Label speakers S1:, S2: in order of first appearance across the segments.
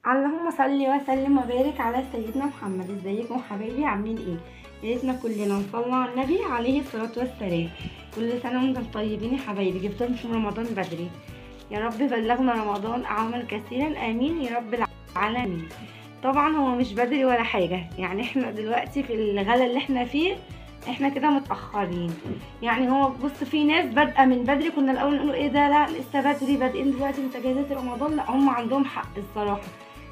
S1: اللهم صل وسلم وبارك على سيدنا محمد. ازيكم حبايبي، عاملين ايه؟ يا ريتنا كلنا نصلي على النبي عليه الصلاه والسلام. كل سنه وانتم طيبين يا حبايبي، جبتهم في رمضان بدري. يا رب بلغنا رمضان اعواما كثيرا، امين يا رب العالمين. طبعا هو مش بدري ولا حاجه، يعني احنا دلوقتي في الغلا اللي احنا فيه احنا كده متاخرين. يعني هو بص، في ناس بادئه من بدري، كنا الاول نقول ايه ده، لا لسه بدري، بادئين دلوقتي من تجهيزات رمضان. لا، هم عندهم حق الصراحه.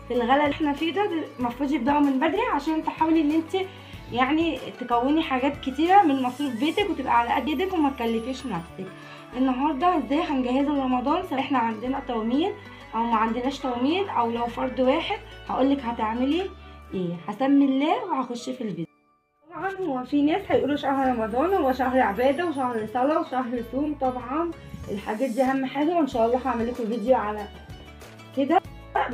S1: في الغلا اللي احنا فيه ده المفروض يبداوا من بدري، عشان تحاولي ان انت يعني تكوني حاجات كتيره من مصروف بيتك وتبقى على قد ايدك وما تكلفيش نفسك. النهارده ازاي هنجهز رمضان سواء احنا عندنا تومين او ما عندناش تومين، او لو فرد واحد هقولك هتعملي ايه. هسمي الله وهخش في الفيديو. طبعا هو في ناس هيقولوا شهر رمضان هو شهر عباده وشهر صلاه وشهر صوم، طبعا الحاجات دي اهم حاجه، وان شاء الله هعمل لكم فيديو على كده.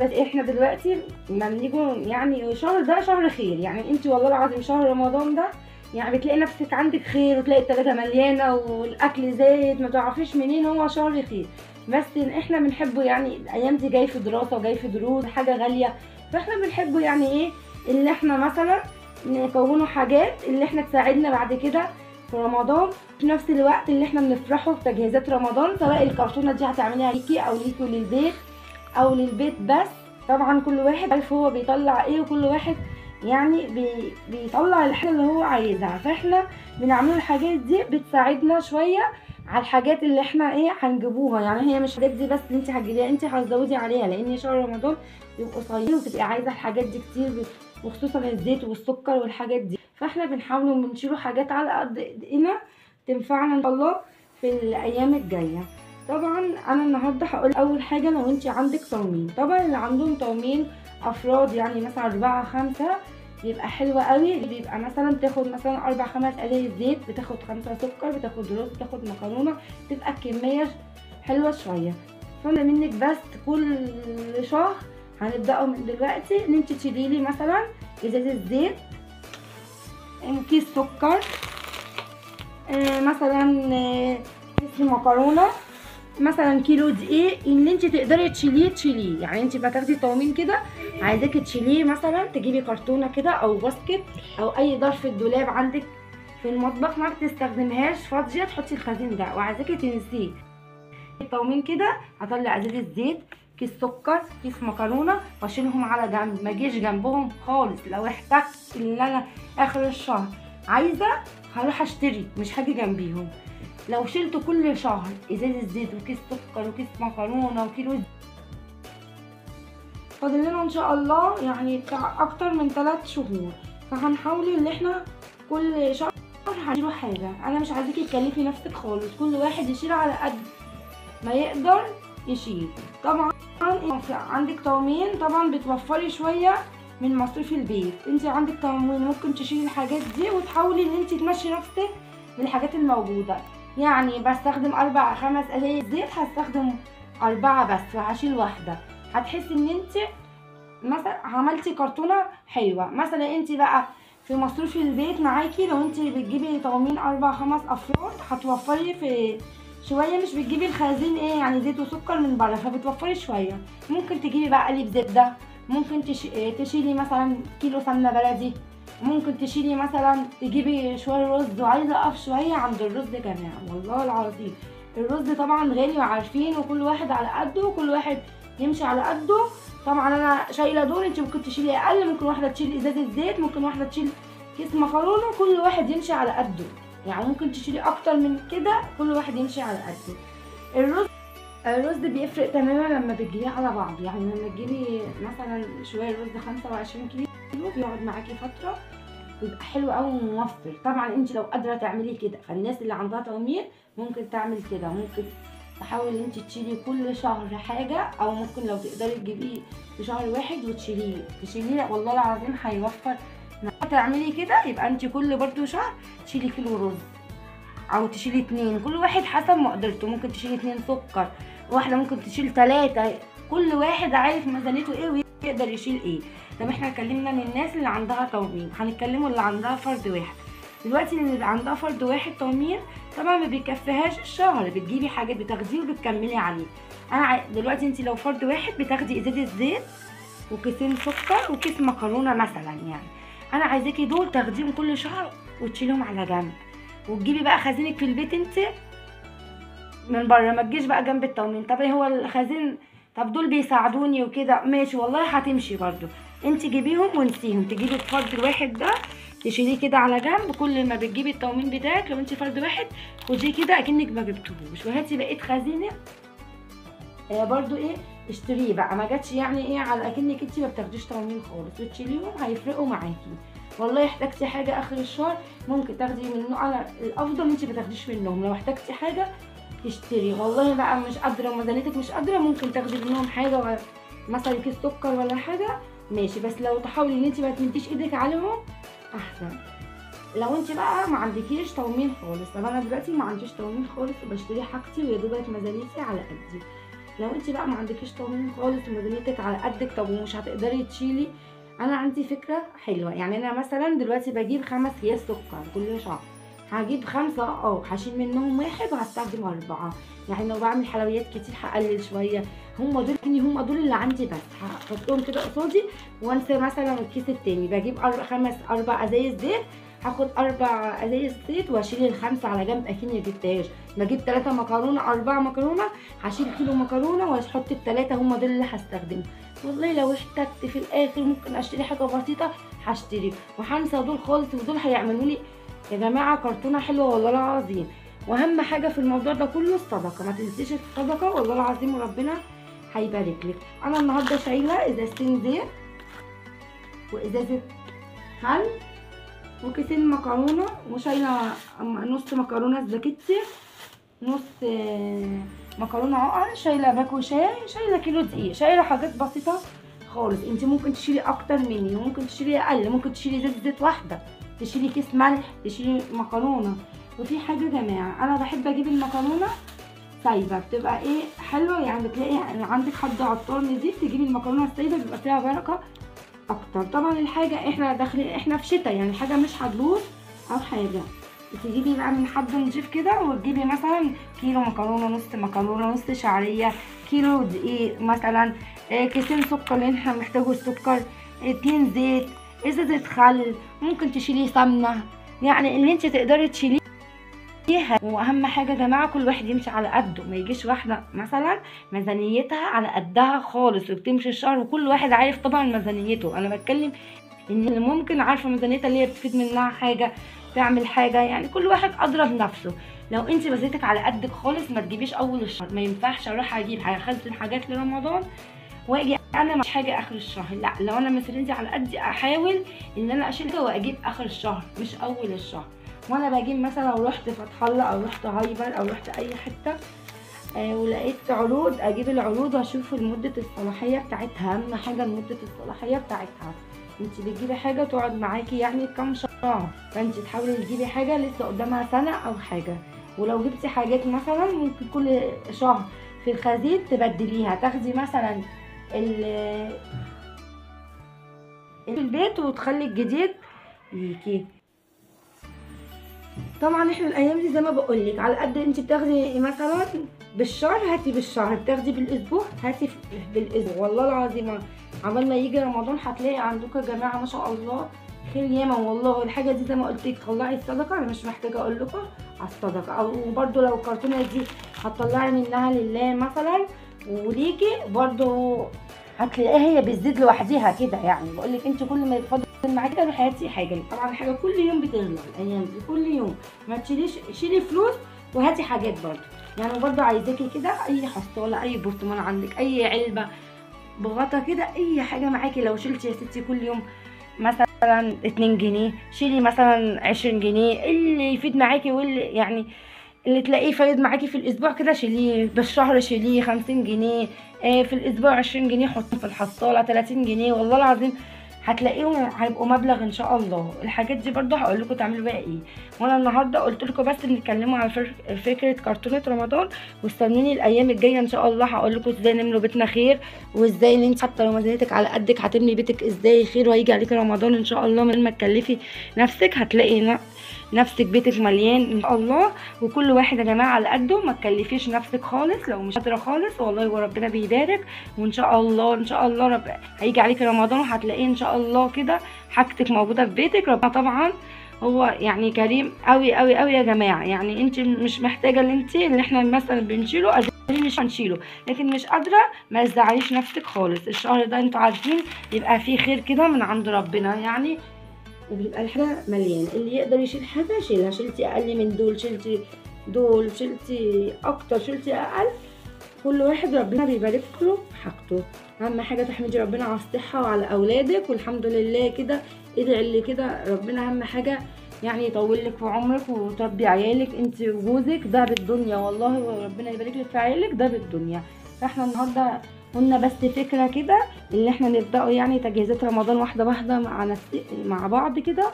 S1: بس احنا دلوقتي لما بنيجي يعني الشهر ده شهر خير، يعني انت والله العظيم شهر رمضان ده يعني بتلاقي نفسك عندك خير، وتلاقي التلاجة مليانة والاكل زايد، ما تعرفيش منين. هو شهر خير، بس احنا بنحبه. يعني الايام دي جاي في دراسة وجاي في دروس، حاجة غالية، فاحنا بنحبه يعني ايه اللي احنا مثلا نكونه حاجات اللي احنا تساعدنا بعد كده في رمضان، في نفس الوقت اللي احنا بنفرحه بتجهيزات رمضان، سواء الكرتونة دي هتعمليها ليكي او ليكي وللبيت او للبيت. بس طبعا كل واحد عارف هو بيطلع ايه، وكل واحد يعني بيطلع الحاجه اللي هو عايزها، فاحنا بنعمل الحاجات دي بتساعدنا شويه على الحاجات اللي احنا ايه هنجيبوها. يعني هي مش الحاجات دي بس اللي انت هتجيبيها، انت هتزودي عليها، لان شهر رمضان بيبقوا صايمين وتبقي عايزه الحاجات دي كتير، وخصوصا الزيت والسكر والحاجات دي. فاحنا بنحاول بنشيله حاجات على قد ايدينا تنفعنا ان شاء الله في الايام الجايه. طبعا انا النهارده هقول اول حاجه لو انت عندك تومين. طبعا اللي عندهم تومين افراد، يعني مثلا 4 5 بيبقى حلو قوي. بيبقى مثلا تاخد مثلا 4 5 قلاية زيت، بتاخد 5 سكر، بتاخد رز، بتاخد مكرونه، تبقى الكميه حلوه شويه. فانا منك بس كل شهر هنبداه من دلوقتي ان انت تشيلي لي مثلا ازازه زيت، كيس سكر، مثلا كيس مكرونه، مثلا كيلو دقيق، اللي انت تقدري تشيليه. يعني انت بتاخدي التومين كده، عايزاكي تشيليه مثلا تجيبي كرتونه كده او باسكت او اي ظرف الدولاب عندك في المطبخ ما بتستخدمهاش فاضيه، تحطي الخزين ده، وعايزاكي تنسيه. التومين كده هطلع ازازه زيت، كيس سكر، كيس مكرونه، واشيلهم على جنب، ما اجيش جنبهم خالص. لو احتجت ان انا اخر الشهر عايزه هروح اشتري، مش هاجي جنبيهم. لو شلت كل شهر ازازه زيت وكيس سكر وكيس مكرونه وكيلو زيت، فاضل لنا ان شاء الله يعني بتاع اكتر من 3 شهور. فهنحاول ان احنا كل شهر هنشيله حاجه. انا مش عايزاكي تكلفي نفسك خالص، كل واحد يشيل على قد ما يقدر يشيل. طبعا عندك تومين طبعا بتوفري شويه من مصروف البيت. انت عندك تومين ممكن تشيلي الحاجات دي وتحاولي ان انت تمشي نفسك بالحاجات الموجوده. يعني بستخدم 4 5 قلاية زيت، هستخدم 4 بس وهشيل واحدة. هتحسي ان انت مثلا عملتي كرتونة حلوة. مثلا انت بقى في مصروف البيت معاكي، لو انت بتجيبي تومين 4 5 افراد هتوفري في شوية، مش بتجيبي الخزين ايه يعني زيت وسكر من بره، فبتوفري شوية. ممكن تجيبي بقى قالب زبدة، ممكن تشيلي مثلا كيلو سمنة بلدي، ممكن تشيلي مثلا تجيبي شويه رز. وعايزه اقف شويه عند الرز يا جماعه، والله العظيم الرز طبعا غالي وعارفين، وكل واحد على قده وكل واحد يمشي على قده. طبعا انا شايله دول، انت ممكن تشيلي اقل، ممكن واحده تشيل ازازه زيت، ممكن واحده تشيل كيس مكرونه، كل واحد يمشي على قده. يعني ممكن تشيلي اكتر من كده، كل واحد يمشي على قده. الرز بيفرق تماما لما بتجيبيه على بعض. يعني لما تجيبي مثلا شويه رز 25 كيلو بيقعد معاكي فتره ويبقى حلو قوي وموفر. طبعا انت لو قادره تعملي كده، فالناس اللي عندها تومين ممكن تعمل كده، ممكن تحاولي ان انت تشيلي كل شهر حاجه، او ممكن لو تقدري تجيبيه في شهر واحد تشيليه والله العظيم هيوفر. تعملي كده يبقى انت كل برضو شهر تشيلي كيلو رز او تشيلي 2، كل واحد حسب مقدرته. ممكن تشيلي 2 سكر، واحده ممكن تشيل 3، كل واحد عارف ميزانيته ايه ويقدر يشيل ايه. طب احنا اتكلمنا عن الناس اللي عندها تومين، هنتكلموا اللي عندها فرد واحد. دلوقتي اللي عندها فرد واحد تومين طبعا ما بيكفيهاش الشهر، بتجيبي حاجات بتاخديه وبتكملي عليه. انا دلوقتي انت لو فرد واحد بتاخدي ازازه زيت وكيسين سكر وكيس مكرونه مثلا. يعني انا عايزاكي دول تاخديهم كل شهر وتشيلهم على جنب، وتجيبي بقى خزينك في البيت انت من بره، ما تجيش بقى جنب التومين. طب هو الخزين، طب دول بيساعدوني وكده ماشي والله هتمشي برضو. انت جيبيهم ونسيهم، تجيبي الفرد الواحد ده تشيليه كده على جنب، كل ما بتجيبي التومين بتاعك لو انت فرد واحد خديه كده اكنك ما جبتوهوش، وهاتي بقيه خزينه برضو ايه اشتريه بقى، ما جاتش يعني ايه على اكنك انت ما بتاخديش تومين خالص، وتشيليهم هيفرقوا معاكي. والله احتاجتي حاجه اخر الشهر ممكن تاخدي منه، على الافضل انت ما تاخديش منهم. لو احتاجتي حاجه تشتري، والله بقى مش قادره وميزانيتك مش قادره ممكن تاخدي منهم حاجه مثلا كيس سكر ولا حاجه ماشي، بس لو تحاولي ان انت ما تمديش ايدك عليهم احسن. لو انت بقى ما عندكيش تومين خالص، طب انا دلوقتي ما عنديش تومين خالص وبشتري حاجتي ويا دوبك ميزانيتي على قدي. لو انت بقى ما عندكيش تومين خالص وميزانيتك على قدك، طب ومش هتقدري تشيلي، انا عندي فكره حلوه. يعني انا مثلا دلوقتي بجيب 5 اكياس سكر كل شهر، هجيب 5 هشيل منهم واحد وهستخدم 4. يعني لو بعمل حلويات كتير هقلل شويه، هم دول اللي عندي، بس هحطهم كده قصادي وانسى مثلا الكيس التاني. بجيب 4 ازايز زيت، هاخد 4 ازايز زيت واشيل ال5 على جنب اكني ما جبتهاش. بجيب 3 مكرونه 4 مكرونه، هشيل كيلو مكرونه واحط ال3 هم دول اللي هستخدمهم. والله لو احتجت في الاخر ممكن اشتري حاجه بسيطه هشتري، وهنسى دول خالص، ودول هيعملوا لي يا جماعه كرتونه حلوه والله العظيم. واهم حاجه في الموضوع ده كله الصدقه، ما تنسيش الصدقه والله العظيم وربنا هيبارك لك. انا النهارده شايله ازازتين زيت وازازه خل وكيسين مكرونه، وشايله نص مكرونه سباكيتي، نص مكرونه عقل، شايله باكو شاي، شايله كيلو دقيق، شايله حاجات بسيطه خالص. انت ممكن تشيلي اكتر مني وممكن تشيلي اقل، ممكن تشيلي زيت واحده، تشيلي كيس ملح، تشيلي مكرونه. وفي حاجه يا جماعه انا بحب اجيب المكرونه سايبه، بتبقى ايه حلوه، يعني بتلاقي عندك حد عطار نضيف تجيبي المكرونه السايبه بيبقى فيها بركه اكتر. طبعا الحاجه احنا داخلين احنا في شتاء، يعني الحاجه مش هتبوظ او حاجه. تجيبي بقى من حد نضيف كده وتجيبي مثلا كيلو مكرونه، نص مكرونه، نص شعريه، كيلو دقيق مثلا، كيسين سكر اللي احنا محتاجه السكر، 2 زيت، ازازه خل، ممكن تشيلي سمنه، يعني اللي انت تقدري تشيليه. واهم حاجه يا جماعه كل واحد يمشي على قده، ما يجيش واحده مثلا ميزانيتها على قدها خالص وبتمشي الشهر، وكل واحد عارف طبعا ميزانيته. انا بتكلم ان اللي ممكن عارفه ميزانيتها اللي هي بتفيد منها حاجه تعمل حاجه، يعني كل واحد ادرى بنفسه. لو انت ميزانيتك على قدك خالص ما تجيبيش اول الشهر، ما ينفعش اروح اجيب هخزن حاجات لرمضان واجي انا مش حاجه اخر الشهر. لا، لو انا ميزانيتي على قدي احاول ان انا اشيلها واجيب اخر الشهر مش اول الشهر. وانا بجيب مثلا لو رحت فتح الله او رحت هايبر او رحت اي حته ولقيت عروض، اجيب العروض واشوف مده الصلاحيه بتاعتها. اهم حاجه مده الصلاحيه بتاعتها، انت بتجيبي حاجه تقعد معاكي يعني كام شهر، فانت تحاولي تجيبي حاجه لسه قدامها سنه او حاجه. ولو جبتي حاجات مثلا ممكن كل شهر في الخزين تبدليها، تاخدي مثلا البيت وتخلي الجديد ليكي. طبعا احنا الايام دي زي ما بقولك على قد انت بتاخدي مثلا بالشهر هاتي بالشهر، بتاخدي بالاسبوع هاتي بالاسبوع. والله العظيم عمال ما يجي رمضان هتلاقي عندكم يا جماعه ما شاء الله خير ياما والله. الحاجه دي زي ما قلت لك طلعي الصدقه، انا مش محتاجه اقول لكم على الصدقه. او برده لو الكرتونه دي هتطلعي منها لله مثلا وليكي برده هتلاقيها هي بتزيد لوحدها كده. يعني بقول لك انت كل ما يتفضل معاكي كده روحي هاتي حاجه. طبعا الحاجه كل يوم بتغلى الايام دي، كل يوم ما تشيليش، شيلي فلوس وهاتي حاجات برده. يعني برده عايزاكي كده اي حصاله، اي برطمان عندك، اي علبه بغطا كده، اي حاجه معاكي. لو شلتي يا ستي كل يوم مثلا 2 جنيه، شيلي مثلا 20 جنيه اللي يفيد معاكي، واللي يعني اللي تلاقيه فايد معاكي في الاسبوع كده شيليه. بالشهر شيليه 50 جنيه، في الاسبوع 20 جنيه حطيهم في الحصاله، 30 جنيه والله العظيم هتلاقيهم هيبقوا مبلغ ان شاء الله. الحاجات دي برضو هقول لكم تعملوا بيها ايه. وانا النهارده قلت لكم بس نتكلموا على فكره كرتونه رمضان، واستنوني الايام الجايه ان شاء الله هقول لكم ازاي نملوا بيتنا خير، وازاي ان انت حتى لو ميزانيتك على قدك هتملي بيتك ازاي خير، وهيجي عليكي رمضان ان شاء الله من ما تكلفي نفسك هتلاقي نفسك بيتك مليان ان شاء الله. وكل واحد يا جماعه على قده، ما تكلفيش نفسك خالص لو مش قادره خالص، والله وربنا بيبارك. وان شاء الله ان شاء الله هيجي عليك رمضان وهتلاقيه ان شاء الله كده حاجتك موجوده في بيتك. ربنا طبعا هو يعني كريم قوي قوي قوي يا جماعه. يعني انت مش محتاجه اللي احنا مثلا بنشيله، قادرين مش هنشيله، لكن مش قادره ما تزعليش نفسك خالص. الشهر ده انتوا عارفين يبقى فيه خير كده من عند ربنا يعني، وبيبقى الحاجه مليان. اللي يقدر يشيل حاجه شيلها، شلتي اقل من دول شلتي دول، شلتي اكتر شلتي اقل، كل واحد ربنا بيبارك له في حاجته. اهم حاجه تحمدي ربنا على الصحه وعلى اولادك، والحمد لله كده. ادعي اللي كده ربنا اهم حاجه يعني يطول لك في عمرك وتربي عيالك انت وجوزك، ده بالدنيا والله، وربنا يبارك لك في عيالك، ده بالدنيا. فاحنا النهارده قلنا بس فكره كده اللي احنا نبداوا يعني تجهيزات رمضان واحده واحده مع بعض كده.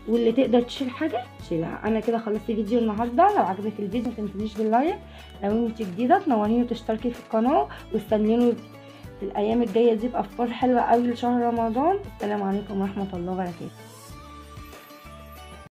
S1: واللي تقدر تشيل حاجه تشيلها. انا كده خلصت فيديو النهارده. لو عجبك الفيديو ما تنسيش باللايك، لو انت جديده تنوريني وتشتركي في القناه، واستنوني في الايام الجايه دي بافكار حلوه قوي لشهر رمضان. السلام عليكم ورحمه الله وبركاته.